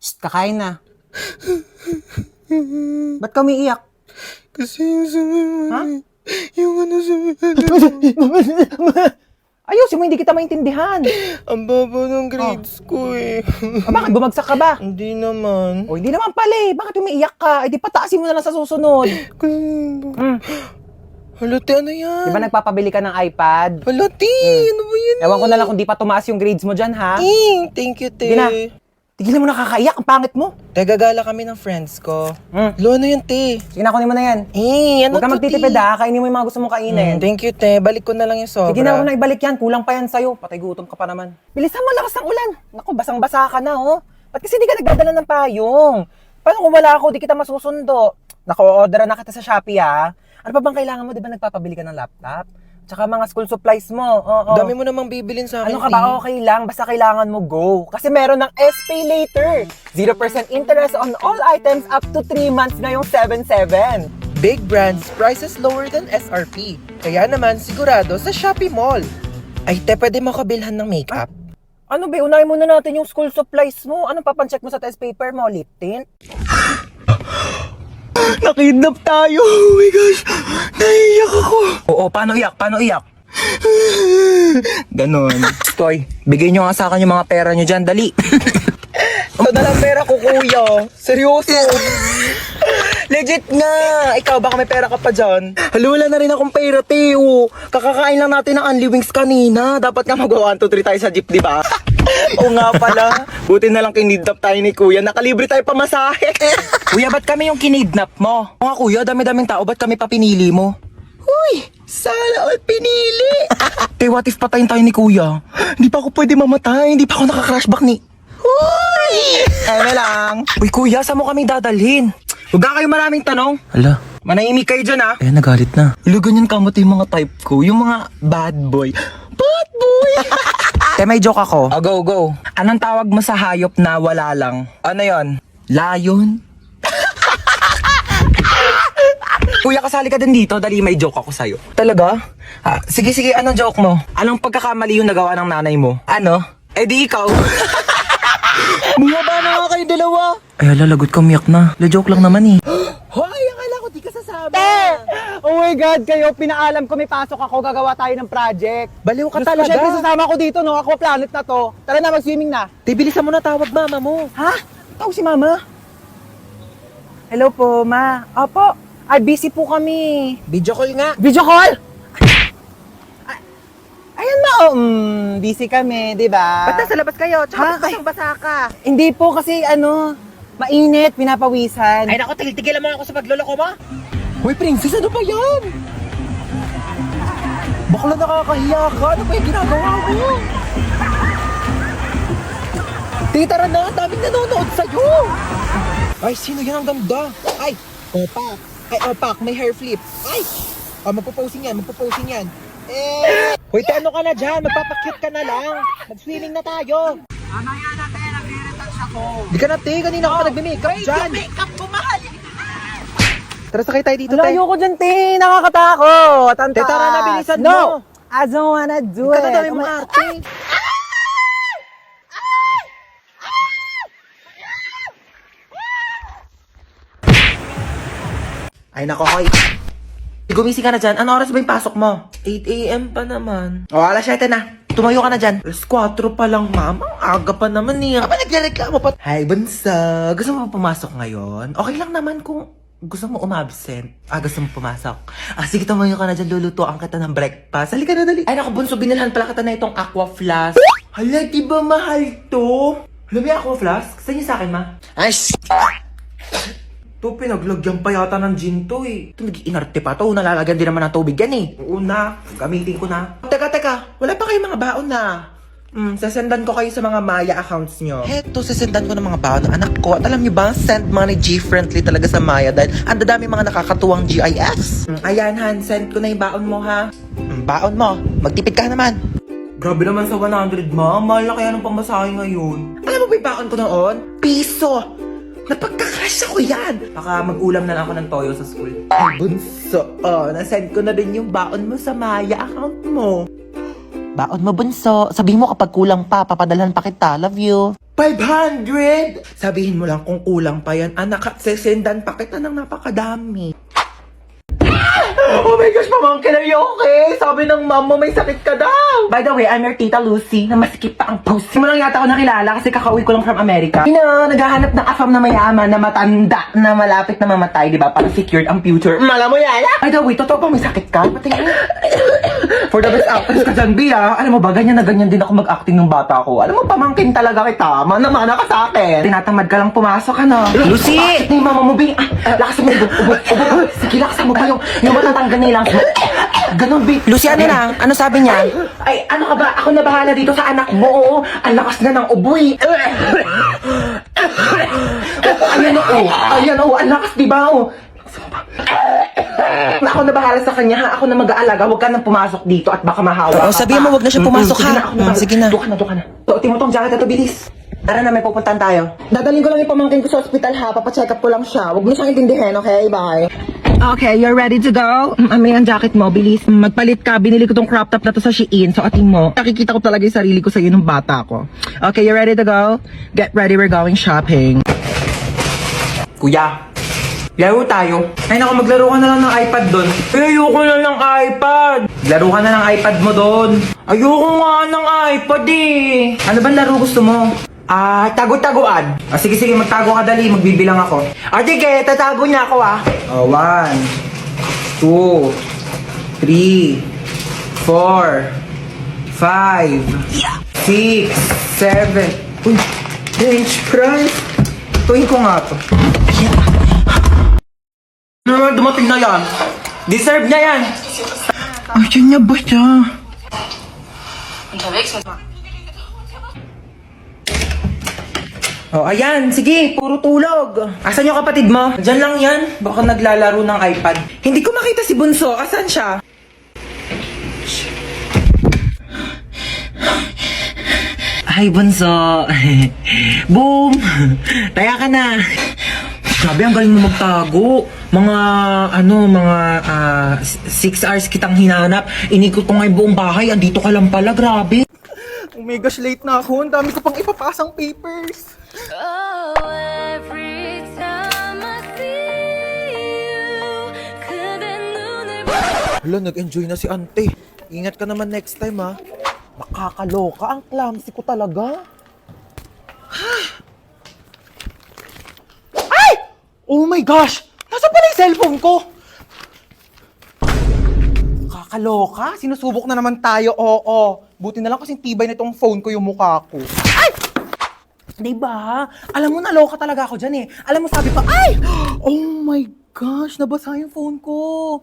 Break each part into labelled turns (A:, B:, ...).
A: Shh, kakain na. Ba't ka umiiyak?
B: Kasi yung
A: Ha?
B: yung ano
A: Ayusin mo, hindi kita maintindihan.
B: ang baba ng grades ko eh.
A: Bakit bumagsak ka ba?
B: Hindi naman.
A: O, hindi naman pala eh. Bakit umiiyak ka? Eh, di pataasin mo na lang sa susunod.
B: Halati, ano yan?
A: Di ba nagpapabili ka ng iPad?
B: Halati, ano ba yan?
A: Ewan ko na lang kung di pa tumaas yung grades mo dyan, ha?
B: Thank you, te.
A: Sige na. Tigilan mo na kakaiyak. Ang pangit mo.
B: Gagala kami ng friends ko. Lo, ano yan, te?
A: Sige na, kunin mo na yan.
B: Ano
A: Huwag ka
B: to,
A: magtitipid,
B: te?
A: ha? Kainin mo yung mga gusto mong kainin.
B: Thank you, te. Balik ko na lang yung sobra.
A: Sige na, huwag na ibalik yan. Kulang pa yan sa'yo. Patay gutom ka pa naman. Bilisan mo, lakas ng ulan. Naku, basang-basa ka na, oh. Ba't kasi di ka nagdadala ng payong? Paano kung wala ako, di kita masusundo? Naku, order na kita sa Shopee, ha? Ano pa bang kailangan mo? Di ba nagpapabili ka ng laptop? Tsaka mga school supplies mo. Oo.
B: Dami mo namang bibilin sa akin,
A: Ano ka ba? Okay lang. Basta kailangan mo go. Kasi meron ng SPay later. 0% interest on all items up to 3 months ngayong 7/7.
B: Big brands, prices lower than SRP. Kaya naman, sigurado sa Shopee Mall. Ay, te, pwede mo kabilhan ng makeup?
A: Ano ba? Unahin muna natin yung school supplies mo. Anong papancheck mo sa test paper mo? Lip tint?
B: Nakidnap tayo! Oh my gosh! Naiiyak ako!
A: Oo, paano iyak? Paano iyak?
B: Ganon.
A: Toy, bigay nyo nga sa akin yung mga pera nyo dyan. Dali.
B: Ito na lang pera ko, kuya. Seryoso. Legit nga. Ikaw, baka may pera ka pa dyan.
A: Hala, wala na rin akong pera, Teo. Kakakain lang natin ng Unli Wings kanina. Dapat nga mag-1, 2, 3 tayo sa jeep, di ba?
B: Oo nga pala.
A: Buti na lang kinidnap tayo ni Kuya. Nakalibre tayo pamasahe. Kuya, ba't kami yung kinidnap mo? O nga, Kuya, dami-daming tao. Ba't kami papinili mo?
B: Uy, sana all pinili.
A: Te, what if patayin tayo ni Kuya? Hindi pa ako pwede mamatay. Hindi pa ako naka-crashback ni...
B: Uy!
A: Eme lang. Uy, Kuya, saan mo kami dadalhin? Huwag na kayo maraming tanong.
B: Hala.
A: Manahimik kayo dyan, ha?
B: Eh, nagalit na.
A: Ilo, ganyan kamot yung mga type ko. Yung mga bad boy. Bad boy! Te, may joke ako.
B: Oh, go, go.
A: Anong tawag mo sa hayop na wala lang? Ano yon? Lion? Kuya, kasali ka din dito. Dali, may joke ako sa'yo.
B: Talaga?
A: Sige, anong joke mo? Anong pagkakamali yung nagawa ng nanay mo? Ano? Eh di ikaw.
B: Bumaba na nga kayo dalawa.
A: Ay, lalagot ka, umiyak na. La-joke lang naman eh.
B: Hoy, akala ko di ka sasama.
A: Oh my God, kayo, pinaalam ko may pasok ako, gagawa tayo ng project.
B: Baliw ka
A: Diyos ko,
B: talaga.
A: syempre sasama ko dito, no? Aqua Planet na to. Tara na, mag-swimming na.
B: Tibilisan mo na tawag mama mo.
A: Ha? Tawag si Mama? Hello po, Ma. Opo. Ay, busy po kami.
B: Video call nga.
A: Video call? Ayan na, busy kami, di ba?
B: Ba't nasa labas kayo? Tsaka
A: Ha?
B: basang-basa ka.
A: Hindi po kasi, mainit, pinapawisan.
B: Ay naku, tigil-tigilan mo ako sa pagloloko mo. Hoy, princess, ano ba yan? Bakla nakakahiya ka. Ano ba yung ginagawa mo? Tara na, daming nanonood sa'yo. Ay, sino yan ang ganda? Ay, opak. Ay, opak, may hair flip. Ay, magpo-posing yan. Hoy, ano ka na dyan? Magpapakyut ka na lang. Mag-swimming na tayo.
A: Mamaya na, te, nagre-retouch ako.
B: Di ka na, te. Kanina ka pa nagme-makeup dyan.
A: Makeup ko, mahal.
B: Tara, sakay tayo dito,
A: Wala,
B: te.
A: ayoko dyan, te. Nakakatakot. Ang
B: Te, tara na,
A: taas.
B: bilisan
A: No!
B: mo.
A: I don't wanna do
B: Ikaw
A: it.
B: na dami
A: Oh
B: mga
A: my-
B: arte.
A: Ay, nako, Koy. Gumising ka na dyan. Ano oras ba yung pasok mo?
B: 8 a.m. pa naman.
A: O, alas 7 na. Tumayo ka na dyan.
B: Alas 4 pa lang, mama. Aga pa naman niya.
A: Aba, nagreklamo pa. Hi, bunsa. Gusto mo pumasok ngayon? Okay lang naman kung gusto mo umabsent. Gusto mo pumasok. Sige, tumayo ka na dyan. Lulutuan kita ng breakfast. Halika na, dali. Ay, naku, bunso. Binilhan pala kita na itong aqua flask. Hala, di ba mahal to? Hala, may aqua flask? Saan niyo sa akin, ma?
B: Ay,
A: To, pinaglagyan pa yata ng gin to eh. Ito, nag-iinarte pa to. Nalalagyan din naman ng tubig yan eh. Oo na, gamitin ko na. Teka, wala pa kayong mga baon na. Sasendan ko kayo sa mga Maya accounts nyo.
B: heto, sasendan ko ng mga baon ng anak ko. At alam niyo ba, send money G-friendly talaga sa Maya dahil ang dadami mga nakakatuwang GIFs.
A: Ayan, Han, send ko na yung baon mo, ha?
B: Baon mo, magtipid ka naman.
A: Grabe naman sa 100, ma. Mahal na kaya ng pamasahe ngayon. Alam mo ba yung baon ko noon? Piso! Napagkakasya ko yan! Baka mag-ulam na lang ako ng toyo sa school. Ay, bunso. Nasend ko na din yung baon mo sa Maya account mo.
B: Baon mo, bunso. Sabihin mo kapag kulang pa, papadalhan pa kita. Love you.
A: 500! Sabihin mo lang kung kulang pa yan. Anak, at sesendan pa kita ng napakadami. Oh my gosh, pamangkin, are you okay? Sabi ng mom mo, may sakit ka daw. By the way, I'm your tita Lucy, na masikip pa ang pussy. Mo lang yata ako nakilala kasi kakauwi ko lang from America. Naghahanap ng afam na mayaman, na matanda, na malapit na mamatay, di ba? Para secured ang future. Mala mo yan? By the way, totoo ba may sakit ka? Patingin. For the best actress ka dyan, Bia. Alam mo ba, ganyan na ganyan din ako mag-acting ng bata ko. Alam mo, pamangkin talaga kita. Mana-mana ka sa akin. Tinatamad ka lang pumasok, ano? Lucy! Bakit ni mama mo, Bing? Lakasan mo, ubo. Sige, lakasan mo pa yung matatanggal nilang. Ganon, Bing. Lucy, ano na? Ano sabi niya? Ay, ano ka ba? Ako na bahala dito sa anak mo. Oo, ang lakas na ng uboy. Ayan, ang lakas, diba? Ako na bahala sa kanya, ha? Ako na mag-aalaga. Huwag ka nang pumasok dito at baka mahawa ka.
B: sabihin mo, huwag na siya pumasok,
A: Sige
B: ha?
A: na, ako na.
B: Sige na.
A: Doon ka na. Tuotin mo tong jacket na to, bilis. Tara na, may pupuntahan tayo. Dadalhin ko lang yung pamangkin ko sa hospital, ha? Papacheck up ko lang siya. Huwag mo siyang intindihin, okay? Bye. Okay, you're ready to go? Amin ang jacket mo, bilis. Magpalit ka. Binili ko tong crop top na to sa Shein. So, ating mo. Nakikita ko talaga yung sarili ko sa'yo nung bata ko. Okay, you ready to go? Get ready, we're going shopping. Kuya, laro tayo. Ay naku, maglaro ka na lang ng iPad doon. Ayoko na ng iPad. Laro ka na ng iPad mo doon. Ayoko nga ng iPad eh. Ano ba laro gusto mo? Tago-taguan. Sige, magtago ka dali. Magbibilang ako. Sige, tatago niya ako 1, 2, 3, 4, 5, 6, 7. Uy, French fries. Tuwin ko nga to. Ano naman dumating na yan? Deserve niya yan! Ayan niya ba siya? Oh, ayan. Sige, puro tulog. Asan yung kapatid mo? Diyan lang yan. Baka naglalaro ng iPad. Hindi ko makita si Bunso. Asan siya? Ay, Bunso. Boom! Taya ka na. Grabe, ang galing mo magtago. Mga 6 hours kitang hinanap. Inikot ko nga yung buong bahay. Andito ka lang pala, grabe. Oh my gosh, late na ako. Ang dami ko pang ipapasang papers.
C: Oh, every time I see you, 그대 눈을
B: Hala, nag-enjoy na si ante. Ingat ka naman next time, ha? Makakaloka. Ang clumsy ko talaga. Ay! Oh my gosh! Nasaan pala yung cellphone ko? Kakaloka? Sinusubok na naman tayo, oo. Buti na lang kasing tibay na itong phone ko yung mukha ko. Ay! Diba? Alam mo, naloka talaga ako dyan eh. Alam mo, sabi pa, ay! Oh my gosh, nabasa yung phone ko.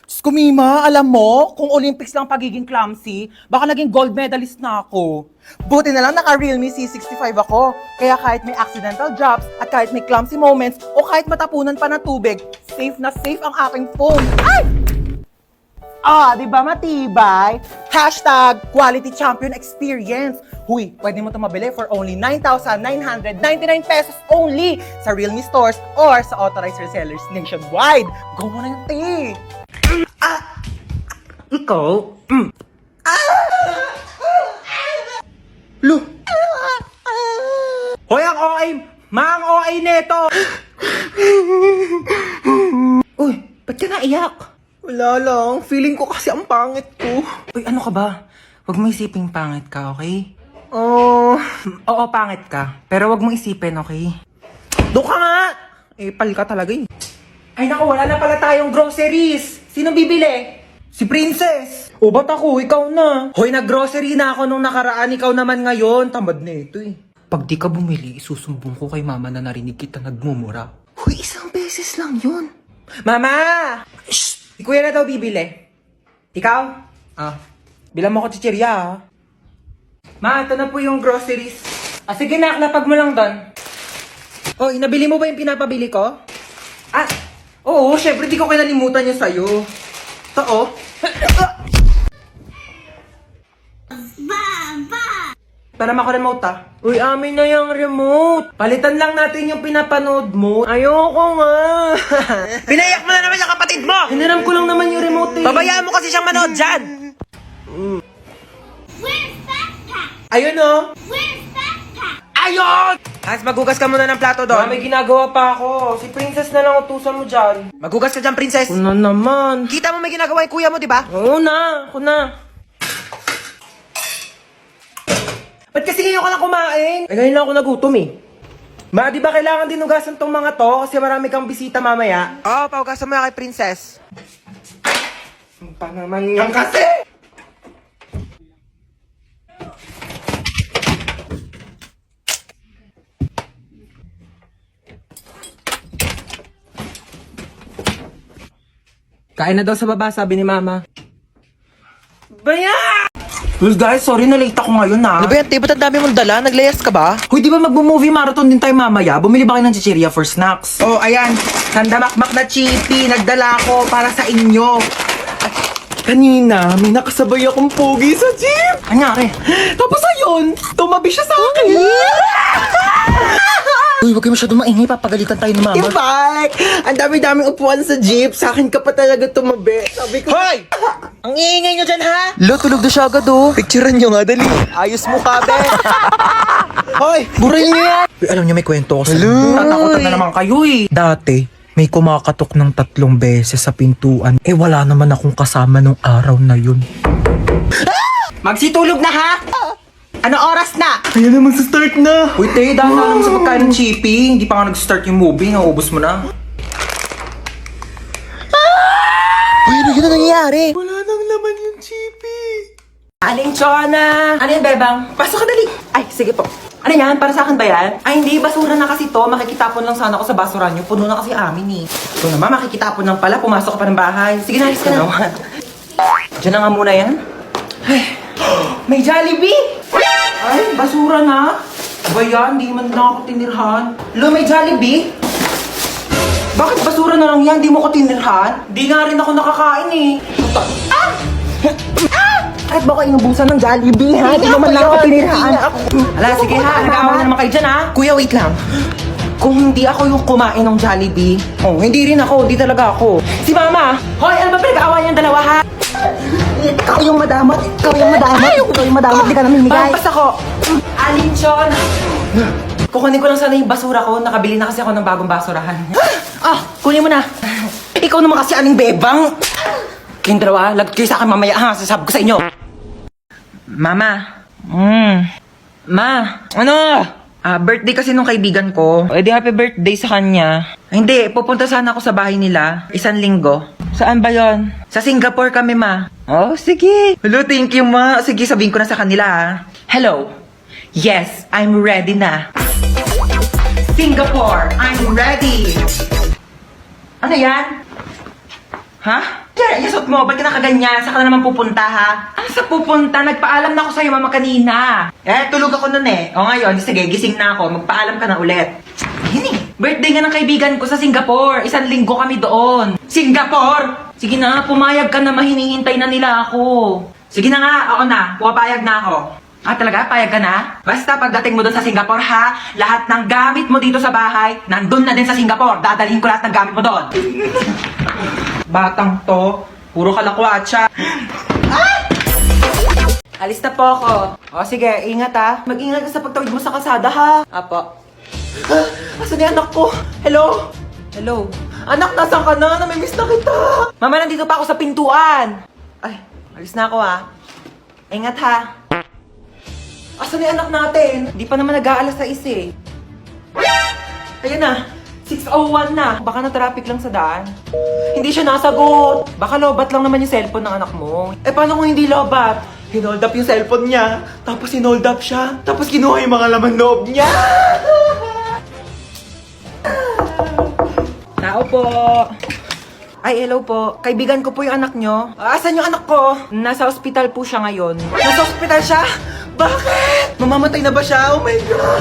B: Diyos ko, Mima, alam mo, kung Olympics lang pagiging clumsy, baka naging gold medalist na ako. Buti na lang naka-Realme C65 ako. Kaya kahit may accidental drops, at kahit may clumsy moments, o kahit matapunan pa ng tubig, safe na safe ang aking phone. Ay! Di ba matibay? Hashtag quality champion experience. Huy, pwede mo ito mabili for only 9,999 pesos only sa Realme stores or sa authorized resellers nationwide. Go mo na yung tea.
A: Ikaw? Lu! Hoy, ang OA! Mang OA neto! Uy, ba't ka naiyak? Wala lang. Feeling ko kasi ang pangit ko. Uy, ano ka ba? Huwag mo isiping pangit ka, okay? Oo, pangit ka. Pero huwag mo isipin, okay? Doon ka nga! Pal ka talaga eh. Ay naku, wala na pala tayong groceries. Sino bibili? Si Princess. O ba't ako? Ikaw na. Hoy, nag-grocery na ako nung nakaraan. Ikaw naman ngayon. Tamad na ito eh. Pag di ka bumili, isusumbong ko kay mama na narinig kita nagmumura. Hoy, isang beses lang yun. Mama! Shh! Si kuya na daw bibili. Ikaw? Bilang mo ko chichirya Ma, ito na po yung groceries. Sige na, lapag mo lang doon. Oh, inabili mo ba yung pinapabili ko? Oo, syempre di ko kinalimutan yung sa'yo. Ito, oh. Para mako-remote Uy, amin na yung remote. Palitan lang natin yung pinapanood mo. Ayoko nga. Pinayak mo na naman yung kapatid mo. Hiniram ko lang naman yung remote eh. Pabayaan mo kasi siyang manood dyan.
C: Where's backpack?
A: Ayun oh.
C: Where's backpack?
A: ayos! Hans, maghugas ka muna ng plato doon. May ginagawa pa ako. Si Princess na lang utusan mo dyan. Maghugas ka dyan, Princess. Ano naman? Kita mo may ginagawa yung kuya mo, di ba? Oo na, ako na. Ba't kasi ngayon ka lang kumain? Eh, ngayon lang ako nagutom eh. Ma, di ba kailangan din hugasan tong mga to? Kasi marami kang bisita mamaya. Oo, paugasan mo na kay Princess. Ano pa naman yan kasi? Kain na daw sa baba, sabi ni Mama. Baya! Well guys, sorry na late ako ngayon na.
B: Ano ba yan, te? Ba't ang dami mong dala? Naglayas ka ba?
A: Hoy, di ba magbo-movie marathon din tayo mamaya? Bumili ba kayo ng chichirya for snacks? Oh, ayan. Sandamakmak na chippy. Nagdala ko para sa inyo. Kanina, may nakasabay akong pogi sa jeep. Anyari? Tapos ayun, tumabi siya sa akin. Uy, huwag kayo masyado maingay. Papagalitan tayo ni Mama.
B: Bike! Ang dami-daming upuan sa jeep. Sa akin ka pa talaga tumabi. Sabi ko...
A: Hoy! Ang iingay nyo dyan, ha?
B: Lo, tulog na siya agad oh. Picturean nyo nga, dali. Ayos mo ka, be.
A: Hoy! Buril nyo yan!
B: Uy, alam nyo, may kwento ko sa
A: Tatakotan na naman kayo eh.
B: Dati, may kumakatok ng 3 beses sa pintuan. Eh, wala naman akong kasama nung araw na yun.
A: Magsitulog na, ha? Ano oras na?
B: Ayan naman sa start na.
A: Uy, te, dahil na lang sa pagkain ng chippy. Hindi pa nga nag-start yung movie. Naubos mo na.
B: Uy, ano yun ang nangyayari?
A: Wala nang laman yung chippy. Aling Chona! Ano yan, Bebang? Pasok ka dali! Ay, sige po. Ano yan? Para sa akin ba yan? Ay, hindi. Basura na kasi to. Makikitapon lang sana ako sa basura nyo. Puno na kasi amin eh. Ito naman, makikitapon lang pala. Pumasok ka pa ng bahay. Sige na, alis ka na. Diyan na nga muna yan. Ay, may Jollibee! Ay, basura na. Ba yan? Di man lang ako tinirhan. Lo, may Jollibee? Bakit basura na lang yan? Di mo ko tinirhan? Di nga rin ako nakakain eh. Ah! Ah! Kahit ba ko inubusan ng Jollibee, ha? Di naman lang ako tinirhaan. Ala, sige ha. Nag-aawa na naman kayo dyan, ha? Kuya, wait lang. Kung hindi ako yung kumain ng Jollibee, oh, hindi rin ako. Hindi talaga ako. Si Mama! Hoy, ano ba pinag-aawa niyang dalawa, ha?
D: Ikaw yung madamot. Ikaw yung madamot. Ikaw yung madamot. Di ka namimigay.
A: Basta ko. Alinchon! Kukunin ko lang sana yung basura ko. Nakabili na kasi ako ng bagong basurahan. Ah! Kunin mo na. Ikaw naman kasi aling bebang. Kayong dalawa, lag kayo sa akin mamaya ha. Sasabi ko sa inyo. Mama. Ma. Ano? Birthday kasi nung kaibigan ko. Eh di happy birthday sa kanya. Hindi, pupunta sana ako sa bahay nila. 1 linggo. Saan ba yon? Sa Singapore kami, ma. Oh, sige. Hello, thank you, ma. Sige, sabihin ko na sa kanila, ha. Hello. Yes, I'm ready na. Singapore, I'm ready. Ano yan? Ha? Yan, yasot mo. Ba't ka nakaganyan? Saan ka na naman pupunta, ha? Ano sa pupunta? Nagpaalam na ako sa'yo, mama, kanina. Eh, tulog ako nun eh. O ngayon, sige, gising na ako. Magpaalam ka na ulit. Ayun eh. Birthday nga ng kaibigan ko sa Singapore. 1 linggo kami doon. Singapore! Sige na, pumayag ka na. Mahinihintay na nila ako. Sige na nga, ako na. Pumapayag na ako. Ah, talaga? Payag ka na? Basta pagdating mo doon sa Singapore, ha? Lahat ng gamit mo dito sa bahay, nandun na din sa Singapore. Dadalhin ko lahat ng gamit mo doon. Batang to. Puro kalakwatsa. Ah! Alis na po ako. O sige, ingat ha. Mag-ingat ka sa pagtawid mo sa kalsada ha. Apo. Asan yung anak ko? Hello? Hello? Anak, nasan ka na? Namimiss na kita. Mama, nandito pa ako sa pintuan. Ay, alis na ako ha. Ingat ha. Asan yung anak natin? Di pa naman nag-aalas sa eh. Ayun na. 6:01 na. Baka na-traffic lang sa daan. Hindi siya nasagot. Baka lobat lang naman yung cellphone ng anak mo. Eh, paano kung hindi lobat? Hinold up yung cellphone niya. Tapos hinold up siya. Tapos kinuha yung mga laman loob niya. Tao po. Ay, hello po. Kaibigan ko po yung anak nyo. Asan yung anak ko? Nasa ospital po siya ngayon. Nasa ospital siya? Bakit? Mamamatay na ba siya? Oh my God!